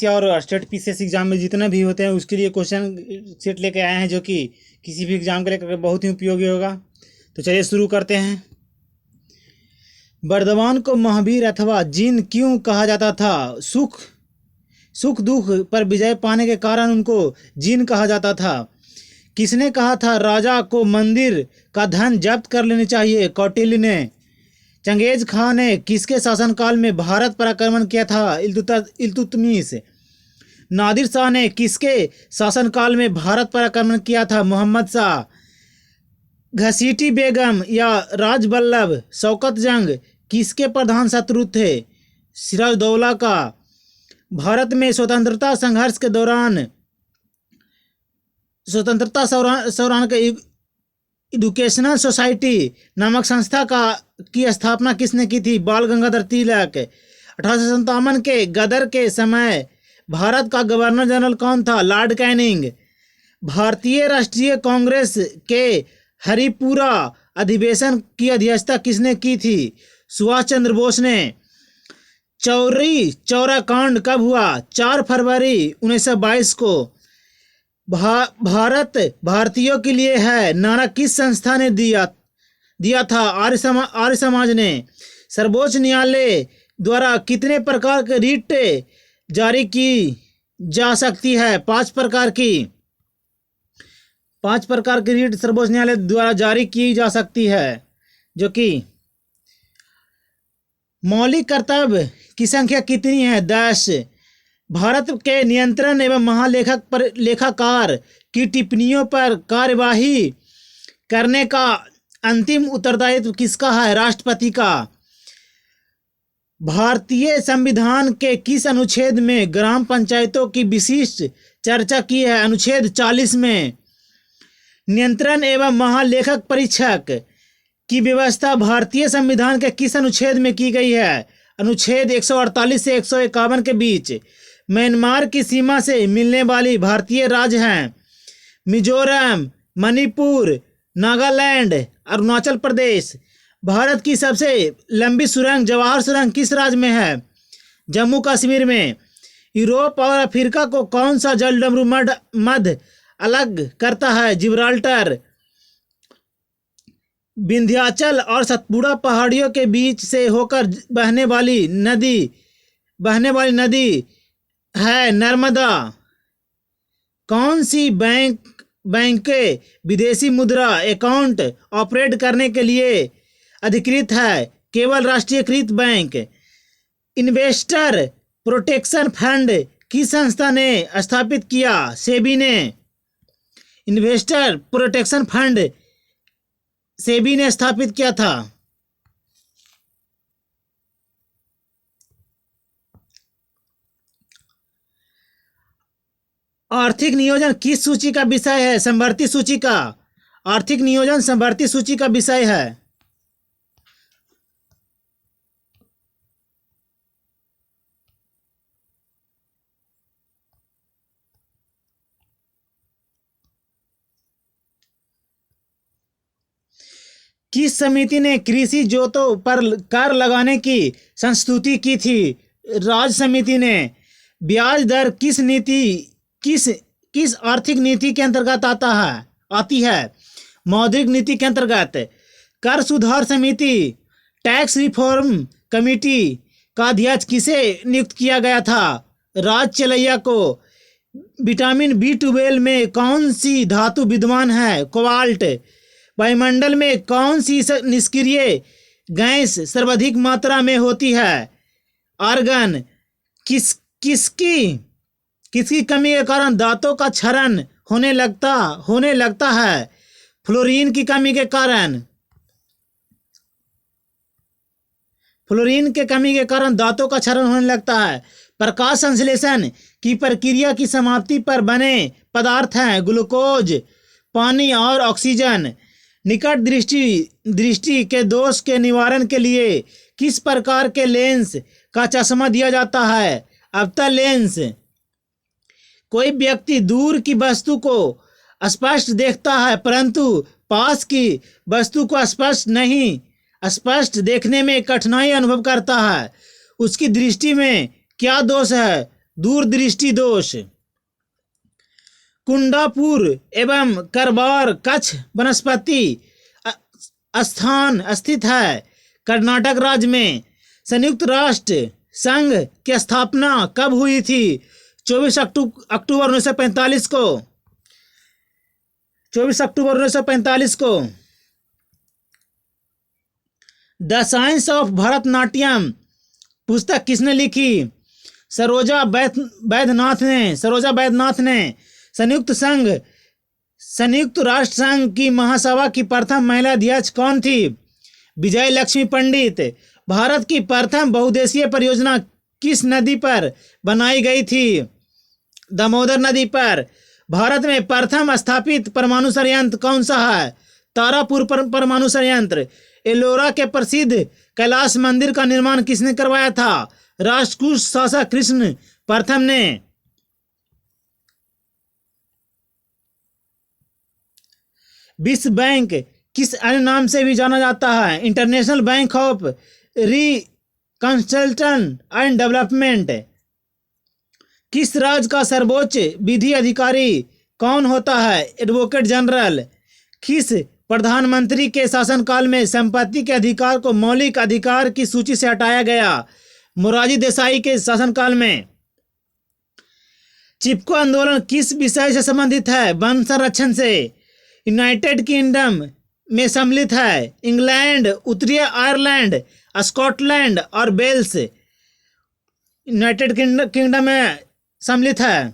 UPSC और state PCS exam में जितने भी होते हैं उसके लिए क्वेश्चन सेट लेके आए हैं, जो कि किसी भी एग्जाम के लिए बहुत ही उपयोगी होगा। तो चलिए शुरू करते हैं। बर्दवान को महावीर अथवा जिन क्यों कहा जाता था? सुख दुख पर विजय पाने के कारण उनको जिन कहा जाता था। किसने कहा था राजा को मंदिर का धन जब्त कर लेनी चाहिए? कौटिल्य ने। चंगेज खां ने किसके शासनकाल में भारत पर आक्रमण किया था? इल्तुतमिश। नादिर शाह ने किसके शासनकाल में भारत पर आक्रमण किया था? मोहम्मद शाह। घसीटी बेगम या राजबल्लभ शौकत जंग किसके प्रधान शत्रु थे? सिराजदौला का। भारत में स्वतंत्रता संघर्ष के दौरान स्वतंत्रता संग्राम के एजुकेशनल सोसाइटी नामक संस्था की स्थापना किसने की थी? बाल गंगाधर तिलक। 1857 के गदर के समय भारत का गवर्नर जनरल कौन था? Lord Canning. भारतीय राष्ट्रीय कांग्रेस के हरिपुरा अधिवेशन की अध्यक्षता किसने की थी? सुभाष चंद्र बोस ने। चौरी चौरा कांड कब हुआ? 4 फरवरी 1922 को। भारत भारतीयों के लिए है नारा किस संस्था ने दिया था? आर्य समाज ने। सर्वोच्च न्यायालय द्वारा कितने प्रकार के रिट जारी की जा सकती है? 5 प्रकार की। 5 प्रकार की रिट सर्वोच्च न्यायालय द्वारा जारी की जा सकती है, जो कि मौलिक कर्तव्य की संख्या कितनी है? 10। भारत के नियंत्रण एवं लेखाकार की टिप्पणियों पर कार्यवाही करने का अंतिम उत्तरदायित्व किसका है? राष्ट्रपति का। भारतीय संविधान के किस अनुच्छेद में ग्राम पंचायतों की विशिष्ट चर्चा की है? अनुच्छेद 40 में। नियंत्रण एवं महालेखक परीक्षक की व्यवस्था भारतीय संविधान के किस अनुच्छेद में की गई है? अनुच्छेद 148 से 151 के बीच। म्यांमार की सीमा से मिलने वाली भारतीय राज्य हैं मिजोरम, मणिपुर, नागालैंड, अरुणाचल प्रदेश। भारत की सबसे लंबी सुरंग जवाहर सुरंग किस राज्य में है? जम्मू कश्मीर में। यूरोप और अफ्रीका को कौन सा जलडमरू मध्य अलग करता है? जिब्राल्टर। विंध्याचल और सतपुड़ा पहाड़ियों के बीच से होकर बहने वाली नदी है नर्मदा। कौन सी बैंक विदेशी मुद्रा अकाउंट ऑपरेट करने के लिए अधिकृत है? केवल राष्ट्रीयकृत बैंक। इन्वेस्टर प्रोटेक्शन फंड किस संस्था ने स्थापित किया? सेबी ने। इन्वेस्टर प्रोटेक्शन फंड सेबी ने स्थापित किया था। आर्थिक नियोजन किस सूची का विषय है? समवर्ती सूची का। आर्थिक नियोजन समवर्ती सूची का विषय है। किस समिति ने कृषि जोतों पर कर लगाने की संस्तुति की थी? राज्य समिति ने। ब्याज दर किस आर्थिक नीति के अंतर्गत आती है? मौद्रिक नीति के अंतर्गत। कर सुधार समिति टैक्स रिफॉर्म कमेटी का अध्यक्ष किसे नियुक्त किया गया था? राज चलैया को। विटामिन B12 में कौन सी धातु विद्यमान है? कोबाल्ट। वायुमंडल में कौन सी निष्क्रिय गैस सर्वाधिक मात्रा में होती है? आर्गन। किसकी कमी के कारण दांतों का क्षरण होने लगता है? फ्लोरीन की कमी के कारण। फ्लोरीन के कमी के कारण दांतों का क्षरण होने लगता है। प्रकाश संश्लेषण की प्रक्रिया की समाप्ति पर बने पदार्थ हैं ग्लूकोज, पानी और ऑक्सीजन। निकट दृष्टि के दोष के निवारण के लिए किस प्रकार के लेंस का चश्मा दिया जाता है? अवतल लेंस। कोई व्यक्ति दूर की वस्तु को स्पष्ट देखता है परंतु पास की वस्तु को स्पष्ट देखने में कठिनाई अनुभव करता है। उसकी दृष्टि में क्या दोष है? दूरदृष्टि दोष। कुंडापुर एवं करवार कच्छ वनस्पति स्थान स्थित है। कर्नाटक राज्य में। संयुक्त राष्ट्र संघ की स्थापना कब हुई थी? 24 अक्टूबर 1945 को। 24 अक्टूबर 1945 को। द साइंस ऑफ भरतनाट्यम पुस्तक किसने लिखी? सरोजा वैद्यनाथ ने। संयुक्त राष्ट्र संघ की महासभा की प्रथम महिला अध्यक्ष कौन थी? विजय लक्ष्मी पंडित। भारत की प्रथम बहुउद्देशीय परियोजना किस नदी पर बनाई गई थी? दामोदर नदी पर। भारत में प्रथम स्थापित परमाणु संयंत्र कौन सा है? तारापुर परमाणु संयंत्र। एलोरा के प्रसिद्ध कैलाश मंदिर का निर्माण किसने करवाया था? राष्ट्रकूट शासक कृष्ण प्रथम ने। विश्व बैंक किस अन्य नाम से भी जाना जाता है? International bank of reconstruction and development. किस राज्य का सर्वोच्च विधि अधिकारी कौन होता है? Advocate general. किस प्रधानमंत्री के शासनकाल में संपत्ति के अधिकार को मौलिक अधिकार की सूची से हटाया गया? मोरारजी देसाई के शासनकाल में। चिपको आंदोलन किस विषय से संबंधित है? वन संरक्षण से। यूनाइटेड किंगडम में सम्मिलित है। इंग्लैंड, उत्तरी आयरलैंड, स्कॉटलैंड और वेल्स यूनाइटेड किंगडम में सम्मिलित है।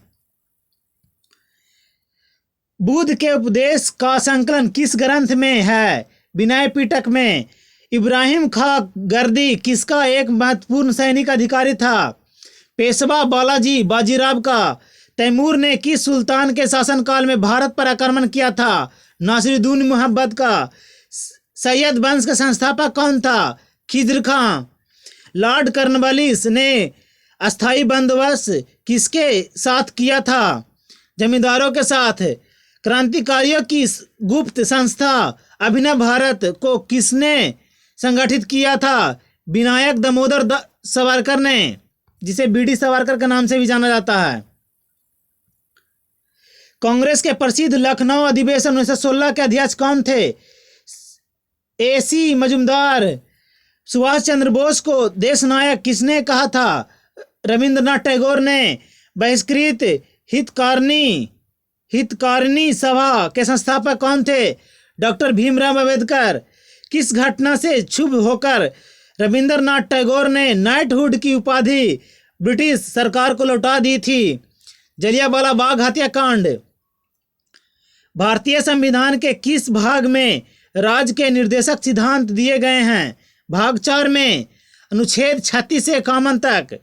बुद्ध के उपदेश का संकलन किस ग्रंथ में है? विनय पिटक में। इब्राहिम खां गर्दी किसका एक महत्वपूर्ण सैनिक अधिकारी था? पेशवा बालाजी बाजीराव का। तैमूर ने किस सुल्तान के शासनकाल में भारत पर आक्रमण किया था? नासिरुद्दीन मोहम्मद का। सैयद वंश का संस्थापक कौन था? खिज्र खां। लॉर्ड कॉर्नवालिस ने अस्थायी बंदोबस्त किसके साथ किया था? जमींदारों के साथ। क्रांतिकारियों की गुप्त संस्था अभिनव भारत को किसने संगठित किया था? विनायक दामोदर सावरकर ने, जिसे बीडी सावरकर के नाम से भी जाना जाता है। कांग्रेस के प्रसिद्ध लखनऊ अधिवेशन 1916 के अध्यक्ष कौन थे? एसी मजुमदार। सुभाष चंद्र बोस को देश नायक किसने कहा था? रविंद्रनाथ टैगोर ने। बहिष्कृत हितकारिणी सभा के संस्थापक कौन थे? डॉक्टर भीमराव अंबेडकर। किस घटना से क्षुब्ध होकर रविंद्रनाथ टैगोर ने नाइटहुड की उपाधि ब्रिटिश सरकार को लौटा दी थी? जलियांवाला बाग हत्याकांड। भारतीय संविधान के किस भाग में राज्य के निर्देशक सिद्धांत दिए गए हैं? भाग 4 में। अनुच्छेद 36 से 51 तक।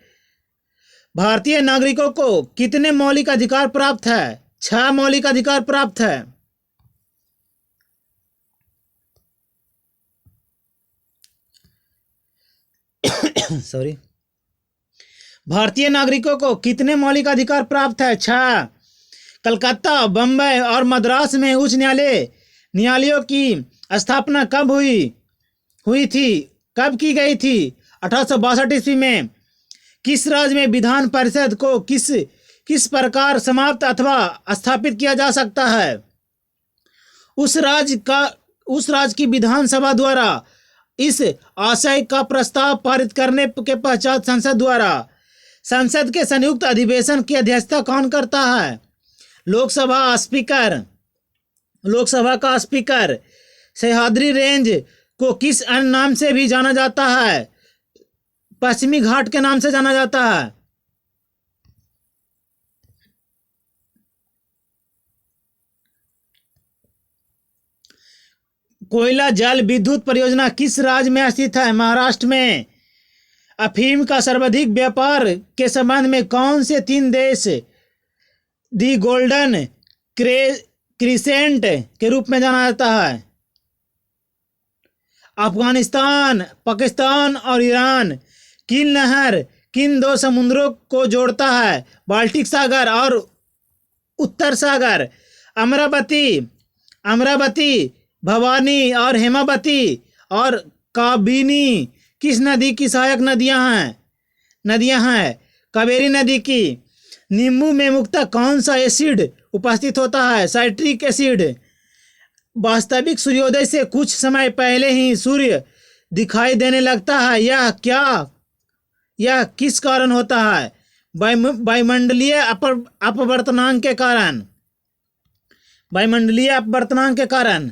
भारतीय नागरिकों को कितने मौलिक अधिकार प्राप्त है? 6 मौलिक अधिकार प्राप्त है। सॉरी। भारतीय नागरिकों को कितने मौलिक अधिकार प्राप्त है? 6। कलकत्ता, बम्बई और मद्रास में उच्च न्यायालयों की स्थापना कब हुई थी? कब की गई थी? 1862 ईस्वी में। किस राज्य में विधान परिषद को किस प्रकार समाप्त अथवा स्थापित किया जा सकता है? उस राज्य की विधानसभा द्वारा इस आशय का प्रस्ताव पारित करने के पश्चात संसद द्वारा। संसद के संयुक्त अधिवेशन की अध्यक्षता कौन करता है? लोकसभा का स्पीकर। सह्याद्री रेंज को किस अन्य नाम से भी जाना जाता है? पश्चिमी घाट के नाम से जाना जाता है। कोयला जल विद्युत परियोजना किस राज्य में स्थित है? महाराष्ट्र में। अफीम का सर्वाधिक व्यापार के संबंध में कौन से 3 देश दी गोल्डन क्रिसेंट के रूप में जाना जाता है? अफगानिस्तान, पाकिस्तान और ईरान। किन नहर किन 2 समुद्रों को जोड़ता है? बाल्टिक सागर और उत्तर सागर। अमरावती, भवानी और हेमावती और काबिनी किस नदी की सहायक नदियां हैं? कावेरी नदी की। नींबू में मुख्यतः कौन सा एसिड उपस्थित होता है? Citric acid. वास्तविक सूर्योदय से कुछ समय पहले ही सूर्य दिखाई देने लगता है, यह किस कारण होता है? वायुमंडलीय अपवर्तनांक के कारण। वायुमंडलीय अपवर्तनांक के कारण।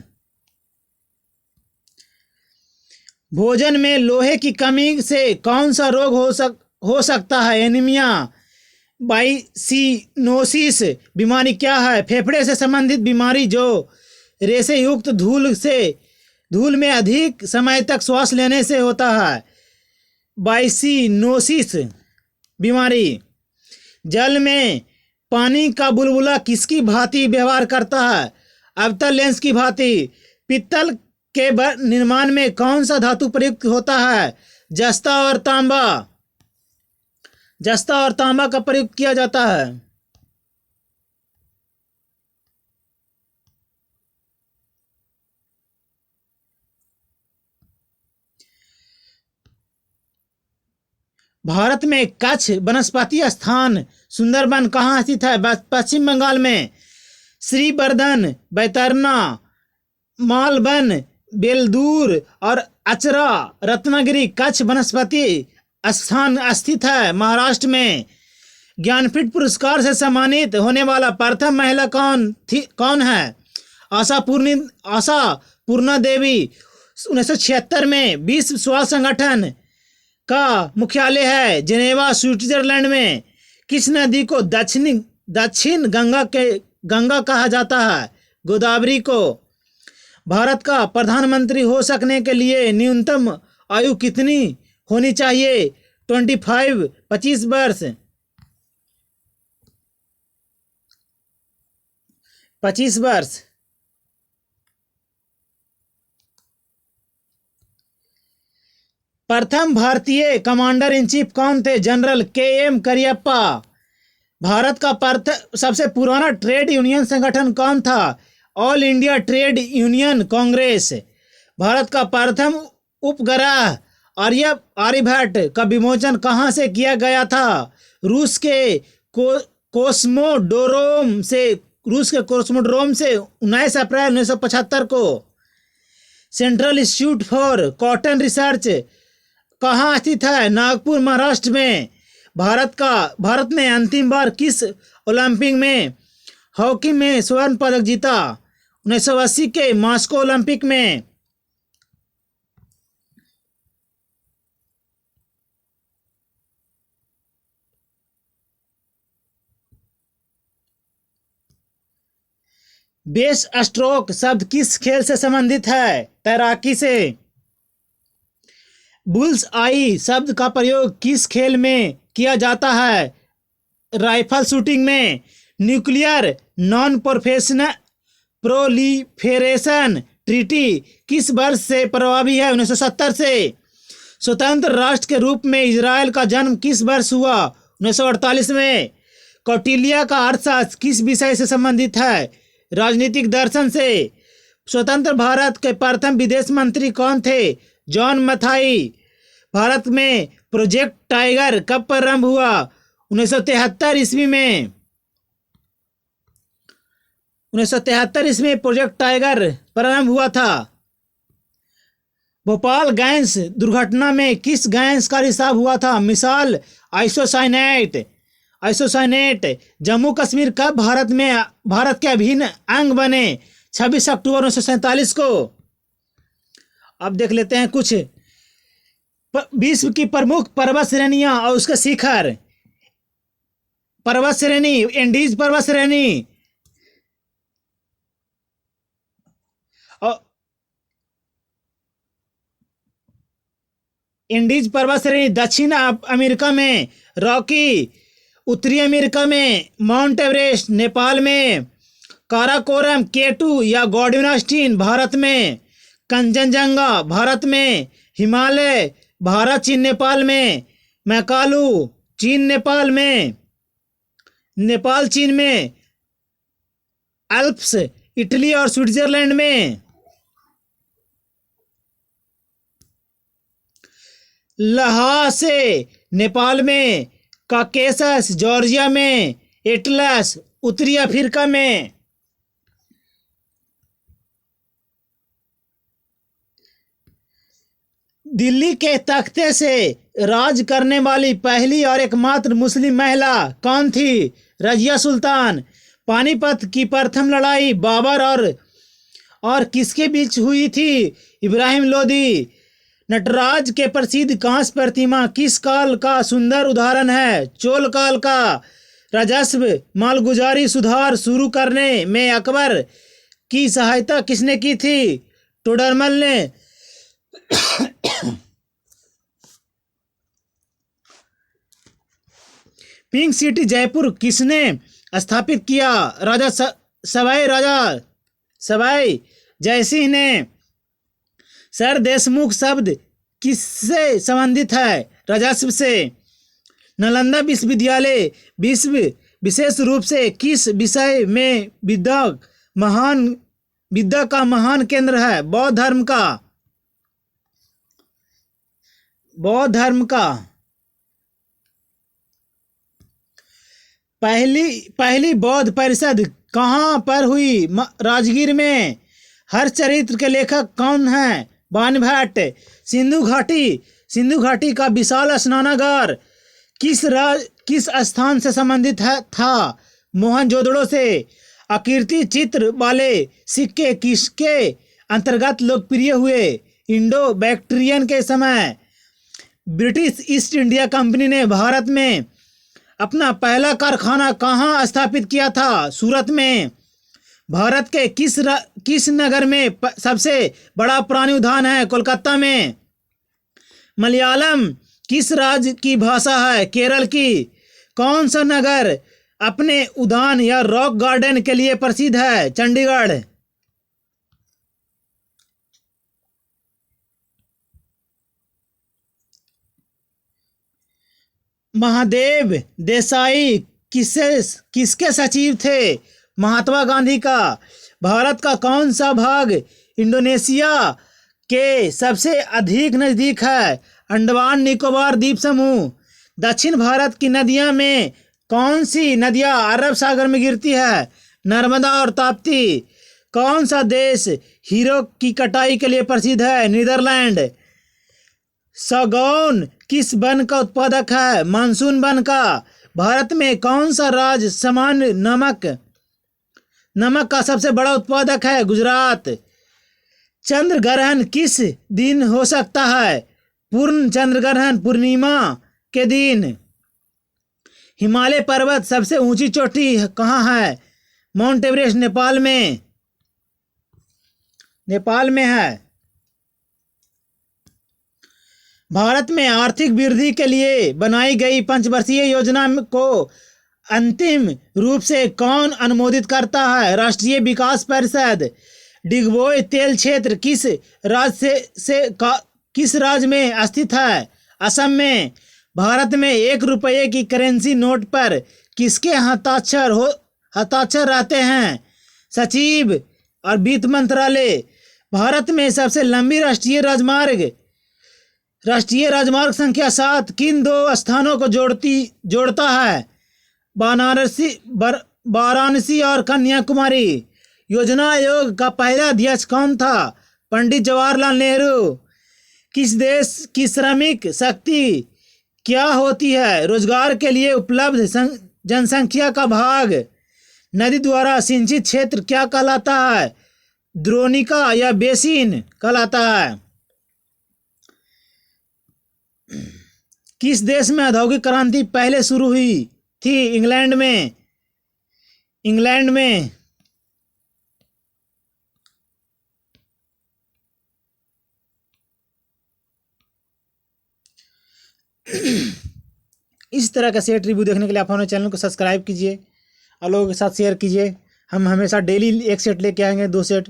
भोजन में लोहे की कमी से कौन सा रोग हो सकता है? एनीमिया। बाइसिनोसिस बीमारी क्या है? फेफड़े से संबंधित बीमारी जो रेशे युक्त धूल में अधिक समय तक श्वास लेने से होता है। बाइसिनोसिस बीमारी। जल में पानी का बुलबुला किसकी भांति व्यवहार करता है? अवतल लेंस की भांति। पित्तल के निर्माण में कौन सा धातु प्रयुक्त होता है? जस्ता और तांबा। जस्ता और तांबा का प्रयोग किया जाता है। भारत में कच्छ वनस्पति स्थान सुंदरबन कहाँ स्थित है? पश्चिम बंगाल में। श्रीवर्धन, बैतरना, मालवन, बेलदूर और अचरा रत्नागिरी कच्छ वनस्पति स्थान स्थित है महाराष्ट्र में। ज्ञानपीठ पुरस्कार से सम्मानित होने वाला प्रथम महिला कौन है? आशा पूर्णा देवी। 1976 में विश्व स्वास्थ्य संगठन का मुख्यालय है जेनेवा, स्विट्जरलैंड में। किस नदी को दक्षिण गंगा कहा जाता है? गोदावरी को। भारत का प्रधानमंत्री हो सकने के लिए न्यूनतम आयु कितनी होनी चाहिए? 25 वर्ष। 25 वर्ष। प्रथम भारतीय कमांडर इन चीफ कौन थे? General KM. करियप्पा। भारत का सबसे पुराना ट्रेड यूनियन संगठन कौन था? All India trade union Congress. Bharat का प्रथम उपग्रह आर्यभट्ट का विमोचन कहाँ से किया गया था? रूस के कोस्मोड्रोम से 19 अप्रैल 1975 को। Central institute for cotton research कहाँ स्थित है? नागपुर, महाराष्ट्र में। भारत ने अंतिम बार किस ओलंपिक में हॉकी में स्वर्ण पदक जीता? 1980 के मॉस्को ओलंपिक में। बेस्ट स्ट्रोक शब्द किस खेल से संबंधित है? तैराकी से। बुल्स आई शब्द का प्रयोग किस खेल में किया जाता है? राइफल शूटिंग में। न्यूक्लियर नॉन प्रोलिफेरेशन ट्रीटी किस वर्ष से प्रभावी है? 1970 से। स्वतंत्र राष्ट्र के रूप में इजराइल का जन्म किस वर्ष हुआ? 1948 में। कौटिल्य का अर्थशास्त्र किस विषय से संबंधित है? राजनीतिक दर्शन से। स्वतंत्र भारत के प्रथम विदेश मंत्री कौन थे? जॉन मथाई। भारत में प्रोजेक्ट टाइगर कब प्रारंभ हुआ? 1973 ईस्वी में। 1973 ईस्वी में प्रोजेक्ट टाइगर प्रारंभ हुआ था। भोपाल गैस दुर्घटना में किस गैस का रिसाव हुआ था? मिसाल आइसोसाइनेट। जम्मू कश्मीर कब भारत के अभिन्न अंग बने? 26 अक्टूबर 1947 को। अब देख लेते हैं कुछ विश्व की प्रमुख पर्वत श्रेणियां और उसके शिखर। पर्वत श्रेणी एंडीज पर्वत श्रेणी और एंडीज पर्वत श्रेणी दक्षिण अमेरिका में। रॉकी उत्तरी अमेरिका में। माउंट एवरेस्ट नेपाल में। काराकोरम K2 या गॉडविनास्टीन भारत में। कंचनजंगा भारत में। हिमालय भारत, चीन, नेपाल में। मैकालू चीन, नेपाल में। नेपाल, चीन में। अल्प्स इटली और स्विट्जरलैंड में। लहासे नेपाल में। काकेशस जॉर्जिया में। एटलस उत्तरी अफ्रीका में। दिल्ली के तख्ते से राज करने वाली पहली और एकमात्र मुस्लिम महिला कौन थी? रजिया सुल्तान। पानीपत की प्रथम लड़ाई बाबर और किसके बीच हुई थी? इब्राहिम लोदी। नटराज के प्रसिद्ध कांस्य प्रतिमा किस काल का सुंदर उदाहरण है? चोल काल का। राजस्व मालगुजारी सुधार शुरू करने में अकबर की सहायता किसने की थी? टोडरमल ने। पिंक सिटी जयपुर किसने स्थापित किया? राजा सवाई जयसिंह ने। सर देशमुख शब्द किससे संबंधित है? राजस्व से। नालंदा विश्वविद्यालय विशेष रूप से किस विषय में विद्या का महान केंद्र है? बौद्ध धर्म का। पहली बौद्ध परिषद कहाँ पर हुई? राजगीर में। हर चरित्र के लेखक कौन हैं? बाणभट्ट। सिंधु घाटी का विशाल स्नानागार किस स्थान से संबंधित था? मोहनजोदड़ो से। आकृति चित्र वाले सिक्के किसके अंतर्गत लोकप्रिय हुए? इंडो बैक्ट्रियन के समय। ब्रिटिश ईस्ट इंडिया कंपनी ने भारत में अपना पहला कारखाना कहाँ स्थापित किया था? सूरत में। भारत के किस नगर में सबसे बड़ा प्राणी उद्यान है? कोलकाता में। मलयालम किस राज्य की भाषा है? केरल की। कौन सा नगर अपने उद्यान या रॉक गार्डन के लिए प्रसिद्ध है? चंडीगढ़। महादेव देसाई किसके सचिव थे? महात्मा गांधी का। भारत का कौन सा भाग इंडोनेशिया के सबसे अधिक नज़दीक है? अंडमान निकोबार द्वीप समूह। दक्षिण भारत की नदियां में कौन सी नदियां अरब सागर में गिरती है? नर्मदा और ताप्ती। कौन सा देश हीरो की कटाई के लिए प्रसिद्ध है? नीदरलैंड। सागौन किस वन का उत्पादक है? मानसून वन का। भारत में कौन सा राज्य सामान्य नमक का सबसे बड़ा उत्पादक है? गुजरात। चंद्र ग्रहण किस दिन हो सकता है? पूर्ण चंद्र ग्रहण पूर्णिमा के दिन। हिमालय पर्वत सबसे ऊंची चोटी कहाँ है? माउंट एवरेस्ट नेपाल में है। भारत में आर्थिक वृद्धि के लिए बनाई गई पंचवर्षीय योजना को अंतिम रूप से कौन अनुमोदित करता है? राष्ट्रीय विकास परिषद। डिगबोय तेल क्षेत्र किस राज्य में स्थित है? असम में। भारत में 1 रुपये की करेंसी नोट पर किसके हस्ताक्षर रहते हैं? सचिव और वित्त मंत्रालय। भारत में सबसे लंबी राष्ट्रीय राजमार्ग संख्या 7 किन 2 स्थानों को जोड़ता है? वाराणसी और कन्याकुमारी। योजना आयोग का पहला अध्यक्ष कौन था? पंडित जवाहरलाल नेहरू। किस देश की श्रमिक शक्ति क्या होती है? रोजगार के लिए उपलब्ध जनसंख्या का भाग। नदी द्वारा सिंचित क्षेत्र क्या कहलाता है? द्रोणिका या बेसिन कहलाता है। किस देश में औद्योगिक क्रांति पहले शुरू हुई थी? इंग्लैंड में। इस तरह का सेट रिव्यू देखने के लिए आप हमारे चैनल को सब्सक्राइब कीजिए और लोगों के साथ शेयर कीजिए। हम हमेशा डेली 1 सेट लेके आएंगे, 2 सेट।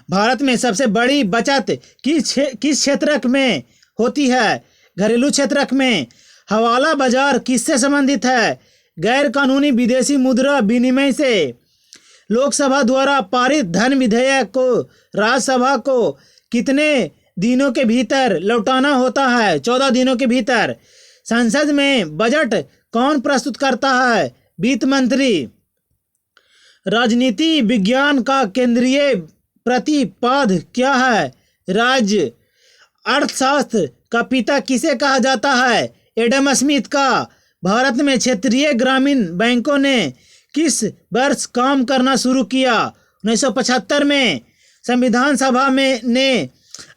भारत में सबसे बड़ी बचत किस क्षेत्र में होती है? घरेलू क्षेत्र में। हवाला बाजार किससे संबंधित है? गैर कानूनी विदेशी मुद्रा विनिमय से। लोकसभा द्वारा पारित धन विधेयक को राज्यसभा को कितने दिनों के भीतर लौटाना होता है? 14 दिनों के भीतर। संसद में बजट कौन प्रस्तुत करता है? वित्त मंत्री। राजनीति विज्ञान का केंद्रीय प्रतिपाद क्या है? राज्य। अर्थशास्त्र का पिता किसे कहा जाता है? एडम स्मिथ का। भारत में क्षेत्रीय ग्रामीण बैंकों ने किस वर्ष काम करना शुरू किया? 1975 में। संविधान सभा में ने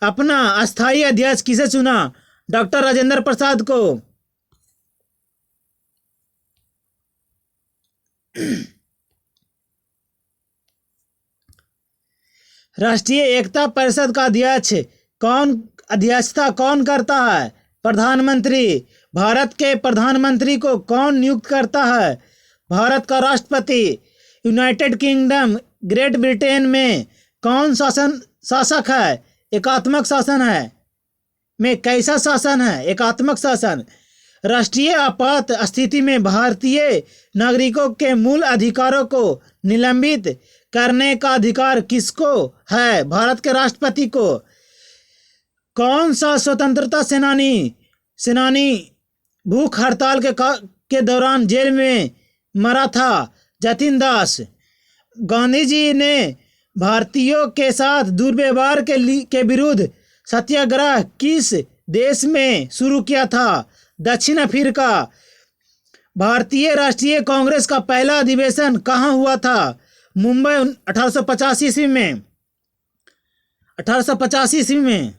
अपना अस्थायी अध्यक्ष किसे चुना? डॉक्टर राजेंद्र प्रसाद को। राष्ट्रीय एकता परिषद का अध्यक्षता कौन करता है? प्रधानमंत्री। भारत के प्रधानमंत्री को कौन नियुक्त करता है? भारत का राष्ट्रपति। यूनाइटेड किंगडम ग्रेट ब्रिटेन में कौन शासक है? एकात्मक शासन है। में कैसा शासन है? एकात्मक शासन। राष्ट्रीय आपात स्थिति में भारतीय नागरिकों के मूल अधिकारों को निलंबित करने का अधिकार किसको है? भारत के राष्ट्रपति को। कौन सा स्वतंत्रता सेनानी भूख हड़ताल के दौरान जेल में मरा था? जतिन दास। गांधी जी ने भारतीयों के साथ दुर्व्यवहार के विरुद्ध सत्याग्रह किस देश में शुरू किया था? दक्षिण अफ्रीका। भारतीय राष्ट्रीय कांग्रेस का पहला अधिवेशन कहाँ हुआ था? मुंबई 1885 ईस्वी में। 1885 ईस्वी में।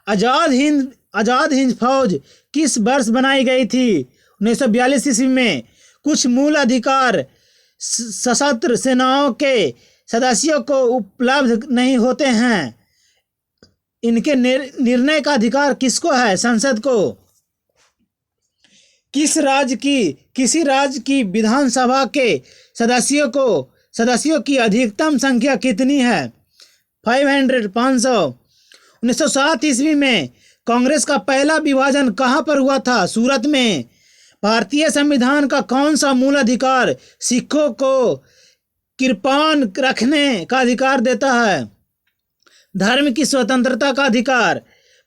आजाद हिंद फौज किस वर्ष बनाई गई थी? 1942 ईस्वी में। कुछ मूल अधिकार सशस्त्र सेनाओं के सदस्यों को उपलब्ध नहीं होते हैं। इनके निर्णय का अधिकार किसको है? संसद को। किसी राज्य की विधानसभा के सदस्यों की अधिकतम संख्या कितनी है? 500। 1907 ईस्वी में कांग्रेस का पहला विभाजन कहाँ पर हुआ था? सूरत में। भारतीय संविधान का कौन सा मूल अधिकार सिखों को कृपाण रखने का अधिकार देता है? धर्म की स्वतंत्रता का अधिकार।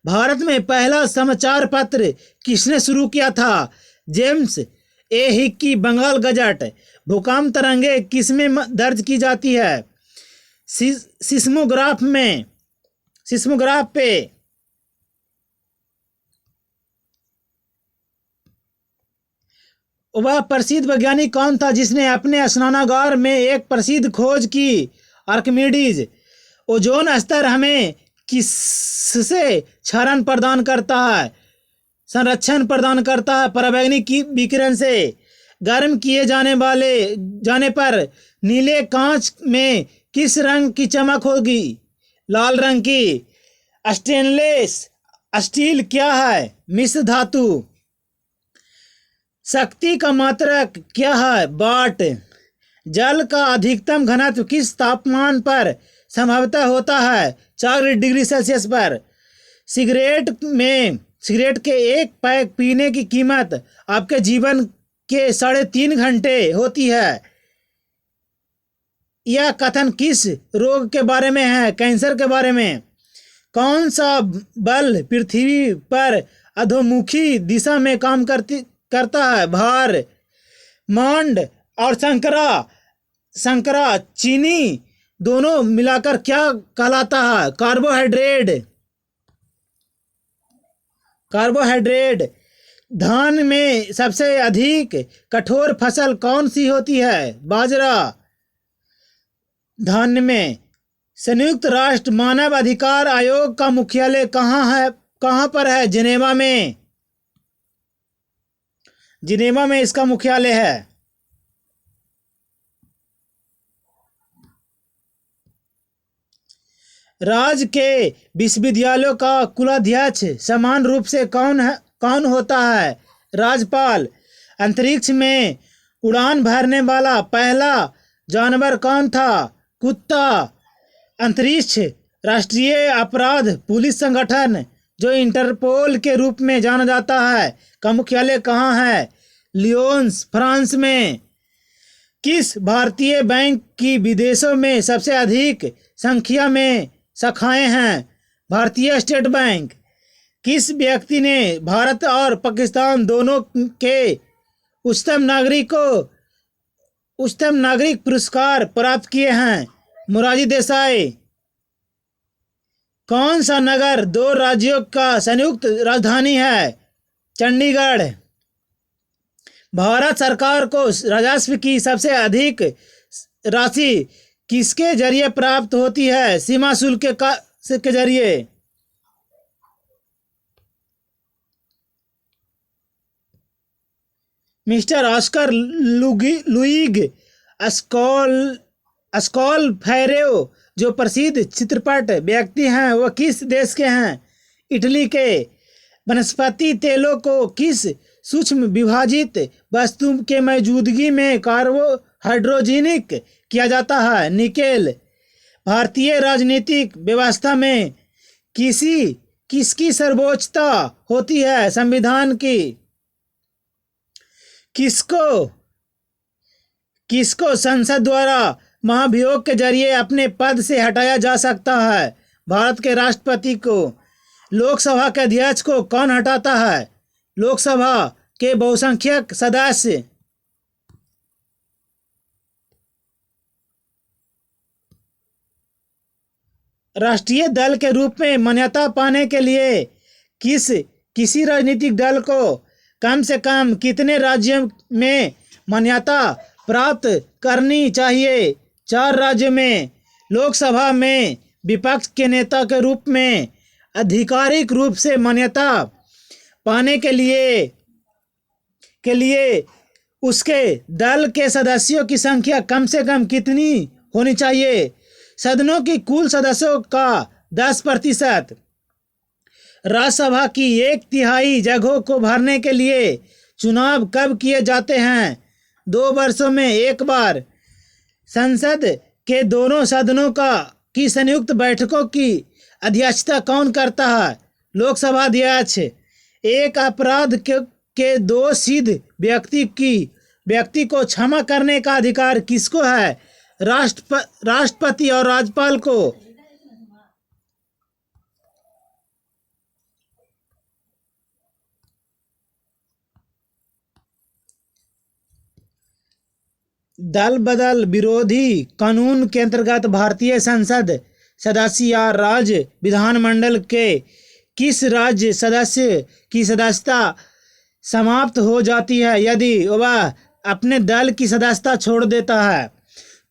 भारत में पहला समाचार पत्र किसने शुरू किया था? James A Hicky. Bengal Gazette. भूकंप तरंगे किसमें दर्ज की जाती है? सिस्मोग्राफ पे। वह प्रसिद्ध वैज्ञानिक कौन था जिसने अपने स्नानागार में एक प्रसिद्ध खोज की? आर्किमिडीज। ओजोन स्तर हमें किससे क्षरण प्रदान करता है? संरक्षण प्रदान करता है पराबैंगनी विकिरण से। गर्म किए जाने पर नीले कांच में किस रंग की चमक होगी? लाल रंग की। स्टेनलेस स्टील क्या है? मिश्र धातु। शक्ति का मात्रक क्या है? वाट। जल का अधिकतम घनत्व किस तापमान पर संभवतः होता है? 4 डिग्री सेल्सियस पर। सिगरेट के एक पैक पीने की कीमत आपके जीवन के 3.5 घंटे होती है। यह कथन किस रोग के बारे में है? कैंसर के बारे में। कौन सा बल पृथ्वी पर अधोमुखी दिशा में काम करता है? भार। मांड और संकरा चीनी दोनों मिलाकर क्या कहलाता है? कार्बोहाइड्रेट। धान में सबसे अधिक कठोर फसल कौन सी होती है? बाजरा। धान्य में। संयुक्त राष्ट्र मानव अधिकार आयोग का मुख्यालय कहाँ पर है? जिनेवा में। जिनेवा में इसका मुख्यालय है। राज्य के विश्वविद्यालयों का कुलाध्यक्ष समान रूप से कौन होता है? राज्यपाल। अंतरिक्ष में उड़ान भरने वाला पहला जानवर कौन था? कुत्ता। अंतरिक्ष राष्ट्रीय अपराध पुलिस संगठन जो इंटरपोल के रूप में जाना जाता है का मुख्यालय कहाँ है? लियोन्स, फ्रांस में। किस भारतीय बैंक की विदेशों में सबसे अधिक संख्या में शाखाएं हैं? भारतीय स्टेट बैंक। किस व्यक्ति ने भारत और पाकिस्तान दोनों के उच्चतम नागरिक पुरस्कार प्राप्त किए हैं? मोरारजी देसाई। कौन सा नगर दो राज्यों का संयुक्त राजधानी है? चंडीगढ़। भारत सरकार को राजस्व की सबसे अधिक राशि किसके जरिए प्राप्त होती है? सीमा शुल्क के जरिए। मिस्टर ऑस्कर लुइग स्कॉलफेरो जो प्रसिद्ध चित्रपट व्यक्ति हैं वह किस देश के हैं? इटली के। वनस्पति तेलों को किस सूक्ष्म विभाजित वस्तु के मौजूदगी में कार्बोहाइड्रोजेनिक किया जाता है? निकेल। भारतीय राजनीतिक व्यवस्था में किसकी सर्वोच्चता होती है? संविधान की। किसको संसद द्वारा महाभियोग के जरिए अपने पद से हटाया जा सकता है? भारत के राष्ट्रपति को। लोकसभा के अध्यक्ष को कौन हटाता है? लोकसभा के बहुसंख्यक सदस्य। राष्ट्रीय दल के रूप में मान्यता पाने के लिए किसी राजनीतिक दल को कम से कम कितने राज्यों में मान्यता प्राप्त करनी चाहिए? 4 राज्यों में। लोकसभा में विपक्ष के नेता के रूप में आधिकारिक रूप से मान्यता पाने के लिए उसके दल के सदस्यों की संख्या कम से कम कितनी होनी चाहिए? सदनों की कुल सदस्यों का 10%। राज्यसभा की 1/3 जगहों को भरने के लिए चुनाव कब किए जाते हैं? 2 वर्षों में एक बार। संसद के दोनों सदनों की संयुक्त बैठकों की अध्यक्षता कौन करता है? लोकसभा अध्यक्ष। एक अपराध के दोषी व्यक्ति को क्षमा करने का अधिकार किसको है? राष्ट्रपति और राज्यपाल को। दल बदल विरोधी कानून के अंतर्गत भारतीय संसद सदस्य या राज्य विधानमंडल के किस राज्य सदस्य की सदस्यता समाप्त हो जाती है यदि वह अपने दल की सदस्यता छोड़ देता है?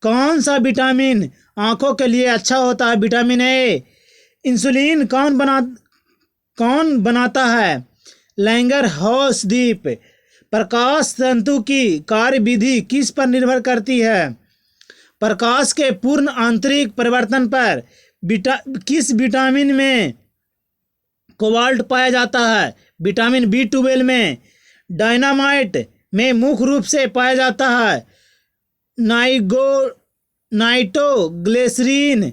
कौन सा विटामिन आँखों के लिए अच्छा होता है? Vitamin A. इंसुलिन कौन बनाता है? लैंगरहौस-दीप। प्रकाश तंतु की कार्यविधि किस पर निर्भर करती है? प्रकाश के पूर्ण आंतरिक परिवर्तन पर। किस विटामिन में कोबाल्ट पाया जाता है? विटामिन B12 में। डायनामाइट में मुख्य रूप से पाया जाता है नाइट्रोग्लिसरीन।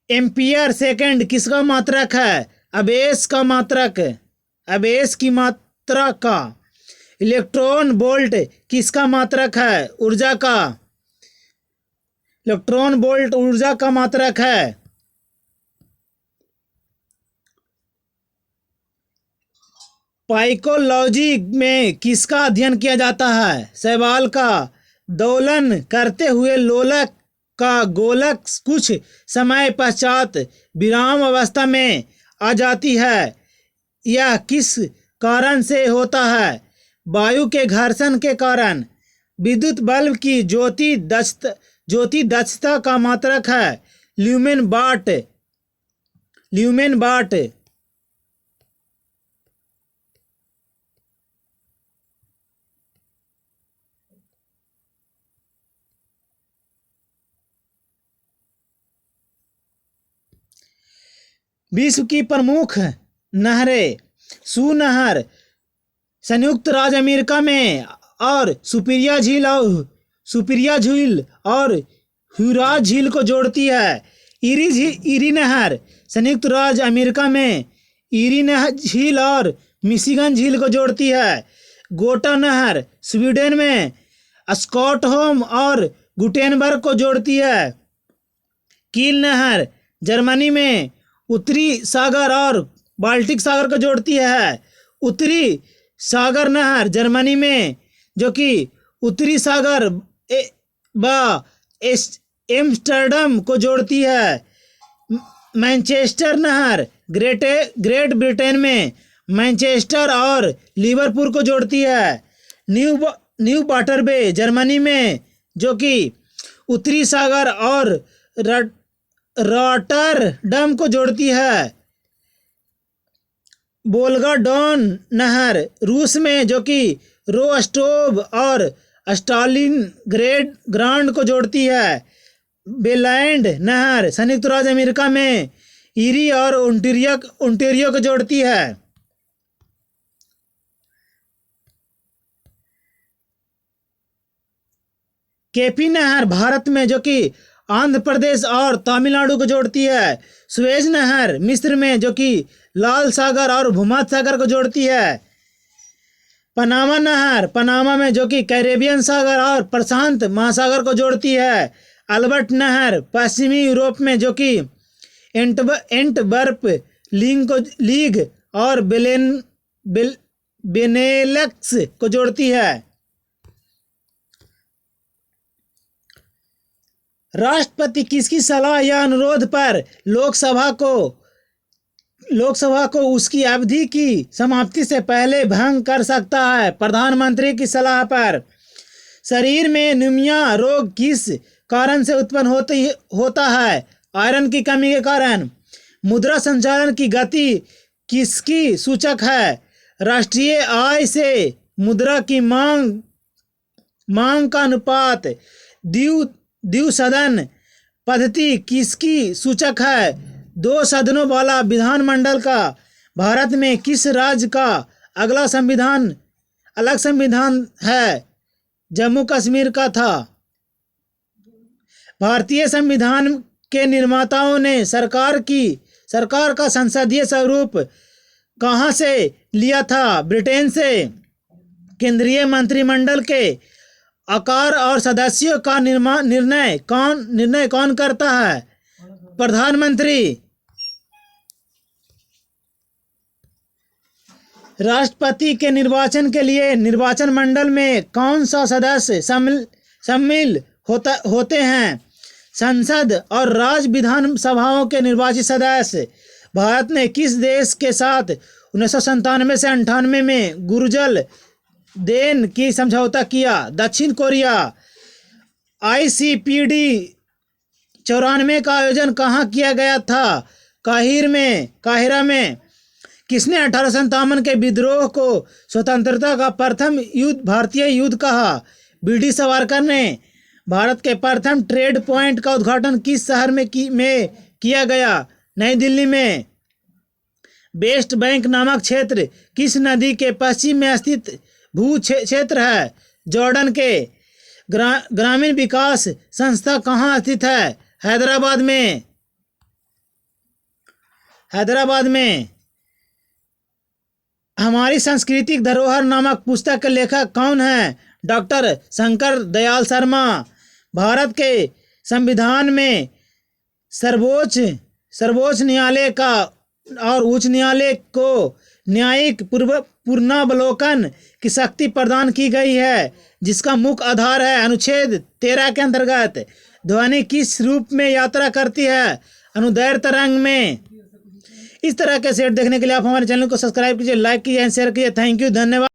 एम्पियर सेकंड किसका मात्रक है? आवेश की मात्रा का। इलेक्ट्रॉन वोल्ट किसका मात्रक है? ऊर्जा का। इलेक्ट्रॉन वोल्ट ऊर्जा का मात्रक है। पाइकोलॉजी में किसका अध्ययन किया जाता है? शैवाल का। दोलन करते हुए लोलक का गोलक कुछ समय पश्चात विराम अवस्था में आ जाती है। यह किस कारण से होता है? वायु के घर्षण के कारण। विद्युत बल्ब की ज्योति दक्षता का मात्रक है ल्यूमेन वाट। विश्व की प्रमुख नहरें। सू नहर संयुक्त राज्य अमेरिका में और सुपीरियर झील और ह्यूरॉन झील को जोड़ती है। इरी नहर संयुक्त राज्य अमेरिका में इरी झील और मिशिगन झील को जोड़ती है। गोटा नहर स्वीडन में स्टॉकहोम और गुटेनबर्ग को जोड़ती है। कील नहर जर्मनी में उत्तरी सागर और बाल्टिक सागर को जोड़ती है। उत्तरी सागर नहर जर्मनी में जो कि उत्तरी सागर व एम्स्टर्डम को जोड़ती है। मैनचेस्टर नहर ग्रेट ब्रिटेन में मैनचेस्टर और लिवरपूल को जोड़ती है। न्यू वाटरबे जर्मनी में जो कि उत्तरी सागर और रॉटरडम को जोड़ती है। वोल्गा डॉन नहर रूस में जो कि रोस्टोव और स्टालिनग्राड को जोड़ती है। बेलैंड नहर संयुक्त राज्य अमेरिका में ईरी और ओंटारियो को जोड़ती है। केपी नहर भारत में जो कि आंध्र प्रदेश और तमिलनाडु को जोड़ती है। सुएज नहर मिस्र में जो कि लाल सागर और भूमध्य सागर को जोड़ती है। पनामा नहर पनामा में जो कि कैरेबियन सागर और प्रशांत महासागर को जोड़ती है। अल्बर्ट नहर पश्चिमी यूरोप में जो कि एंटवर्प लीग और बेनेलक्स को जोड़ती है। राष्ट्रपति किसकी सलाह या अनुरोध पर लोकसभा को उसकी अवधि की समाप्ति से पहले भंग कर सकता है? प्रधानमंत्री की सलाह पर। शरीर में निमोनिया रोग किस कारण से उत्पन्न होता है? आयरन की कमी के कारण। मुद्रा संचालन की गति किसकी सूचक है? राष्ट्रीय आय से मुद्रा की मांग का अनुपात। द्विसदन पद्धति किसकी सूचक है? 2 सदनों वाला विधानमंडल का। भारत में किस राज्य का अलग संविधान है? जम्मू कश्मीर का था। भारतीय संविधान के निर्माताओं ने सरकार का संसदीय स्वरूप कहाँ से लिया था? ब्रिटेन से। केंद्रीय मंत्रिमंडल के आकार और सदस्यों का निर्णय कौन करता है? प्रधानमंत्री। राष्ट्रपति के निर्वाचन के लिए निर्वाचन मंडल में कौन सा सदस्य शामिल होते हैं? संसद और राज्य विधानसभाओं के निर्वाचित सदस्य। भारत ने किस देश के साथ 1997 से 98 में गुर्जर देन की समझौता किया? दक्षिण कोरिया। ICPD 94 का आयोजन कहाँ किया गया था? काहिरा में। किसने 1857 के विद्रोह को स्वतंत्रता का प्रथम भारतीय युद्ध कहा? BD सावरकर ने। भारत के प्रथम ट्रेड पॉइंट का उद्घाटन किस शहर में किया गया? नई दिल्ली में। वेस्ट बैंक नामक क्षेत्र किस नदी के पश्चिम में स्थित भू क्षेत्र है? जॉर्डन के। ग्रामीण विकास संस्था कहाँ स्थित है? हैदराबाद में। हमारी सांस्कृतिक धरोहर नामक पुस्तक के लेखक कौन है? डॉक्टर शंकर दयाल शर्मा। भारत के संविधान में सर्वोच्च न्यायालय का और उच्च न्यायालय को न्यायिक पुनरावलोकन की शक्ति प्रदान की गई है, जिसका मुख्य आधार है अनुच्छेद 13 के अंतर्गत ध्वनि किस रूप में यात्रा करती है? अनुदैर्घ्य तरंग में। इस तरह के सेट देखने के लिए आप हमारे चैनल को सब्सक्राइब कीजिए, लाइक कीजिए, शेयर कीजिए। थैंक यू, धन्यवाद।